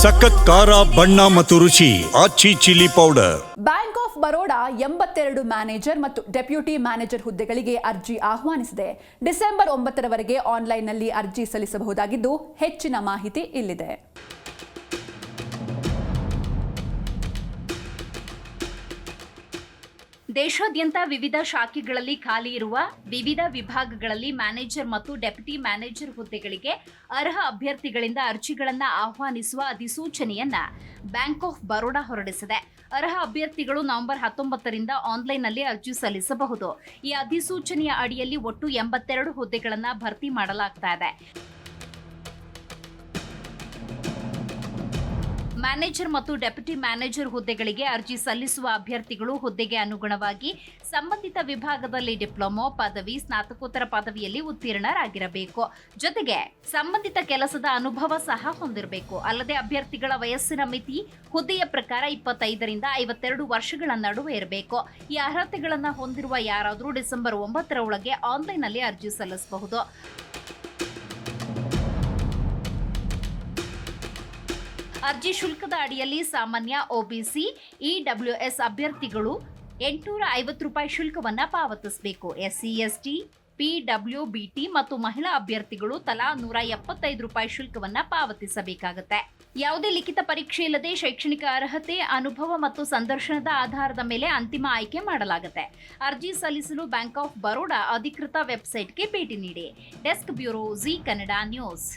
ಸಖತ್ ಖಾರ ಬಣ್ಣ ಮತ್ತು ರುಚಿ Aachi chilli powder. Bank of Baroda 82 manager ಮತ್ತು ಡೆಪ್ಯೂಟಿ ಮ್ಯಾನೇಜರ್ ಹುದ್ದೆಗಳಿಗೆ ಅರ್ಜಿ ಆಹ್ವಾನಿಸಿದೆ. ಡಿಸೆಂಬರ್ 9ರವರೆಗೆ ಆನ್ಲೈನ್ನಲ್ಲಿ ಅರ್ಜಿ ಸಲ್ಲಿಸಬಹುದಾಗಿದ್ದು, ಹೆಚ್ಚಿನ ಮಾಹಿತಿ ಇಲ್ಲಿದೆ. ದೇಶಾದ್ಯಂತ ವಿವಿಧ ಶಾಖೆಗಳಲ್ಲಿ ಖಾಲಿ ಇರುವ ವಿವಿಧ ವಿಭಾಗಗಳಲ್ಲಿ ಮ್ಯಾನೇಜರ್ ಮತ್ತು ಡೆಪ್ಯೂಟಿ ಮ್ಯಾನೇಜರ್ ಹುದ್ದೆಗಳಿಗೆ ಅರ್ಹ ಅಭ್ಯರ್ಥಿಗಳಿಂದ ಅರ್ಜಿಗಳನ್ನು ಆಹ್ವಾನಿಸುವ ಅಧಿಸೂಚನೆಯನ್ನ ಬ್ಯಾಂಕ್ ಆಫ್ ಬರೋಡಾ ಹೊರಡಿಸಿದೆ. ಅರ್ಹ ಅಭ್ಯರ್ಥಿಗಳು ನವೆಂಬರ್ 19ರಿಂದ ಆನ್ಲೈನ್ನಲ್ಲಿ ಅರ್ಜಿ ಸಲ್ಲಿಸಬಹುದು. ಈ ಅಧಿಸೂಚನೆಯ ಅಡಿಯಲ್ಲಿ ಒಟ್ಟು 82 ಹುದ್ದೆಗಳನ್ನು ಭರ್ತಿ ಮಾಡಲಾಗ್ತಾ ಇದೆ. ಮ್ಯಾನೇಜರ್ ಮತ್ತು ಡೆಪ್ಯೂಟಿ ಮ್ಯಾನೇಜರ್ ಹುದ್ದೆಗಳಿಗೆ ಅರ್ಜಿ ಸಲ್ಲಿಸುವ ಅಭ್ಯರ್ಥಿಗಳು ಹುದ್ದೆಗೆ ಅನುಗುಣವಾಗಿ ಸಂಬಂಧಿತ ವಿಭಾಗದಲ್ಲಿ ಡಿಪ್ಲೊಮಾ ಪದವಿ, ಸ್ನಾತಕೋತ್ತರ ಪದವಿಯಲ್ಲಿ ಉತ್ತೀರ್ಣರಾಗಿರಬೇಕು. ಜೊತೆಗೆ ಸಂಬಂಧಿತ ಕೆಲಸದ ಅನುಭವ ಸಹ ಹೊಂದಿರಬೇಕು. ಅಲ್ಲದೆ ಅಭ್ಯರ್ಥಿಗಳ ವಯಸ್ಸಿನ ಮಿತಿ ಹುದ್ದೆಯ ಪ್ರಕಾರ 25ರಿಂದ 52 ವರ್ಷಗಳ ನಡುವೆ ಇರಬೇಕು. ಈ ಅರ್ಹತೆಗಳನ್ನು ಹೊಂದಿರುವ ಯಾರಾದರೂ ಡಿಸೆಂಬರ್ 9ರ ಒಳಗೆ ಆನ್ಲೈನ್ನಲ್ಲಿ ಅರ್ಜಿ ಸಲ್ಲಿಸಬಹುದು. ಅರ್ಜಿ ಶುಲ್ಕದ ಅಡಿಯಲ್ಲಿ ಸಾಮಾನ್ಯ OBC, EWS ಅಭ್ಯರ್ಥಿಗಳು ₹850 ಶುಲ್ಕವನ್ನು ಪಾವತಿಸಬೇಕು. SC, ST, PWBT ಮತ್ತು ಮಹಿಳಾ ಅಭ್ಯರ್ಥಿಗಳು ತಲಾ ₹175 ಶುಲ್ಕವನ್ನು ಪಾವತಿಸಬೇಕಾಗುತ್ತೆ. ಯಾವುದೇ ಲಿಖಿತ ಪರೀಕ್ಷೆ ಇಲ್ಲದೆ ಶೈಕ್ಷಣಿಕ ಅರ್ಹತೆ, ಅನುಭವ ಮತ್ತು ಸಂದರ್ಶನದ ಆಧಾರದ ಮೇಲೆ ಅಂತಿಮ ಆಯ್ಕೆ ಮಾಡಲಾಗುತ್ತೆ. ಅರ್ಜಿ ಸಲ್ಲಿಸಲು ಬ್ಯಾಂಕ್ ಆಫ್ ಬರೋಡಾ ಅಧಿಕೃತ ವೆಬ್ಸೈಟ್ಗೆ ಭೇಟಿ ನೀಡಿ. Desk bureau, G Kannada news.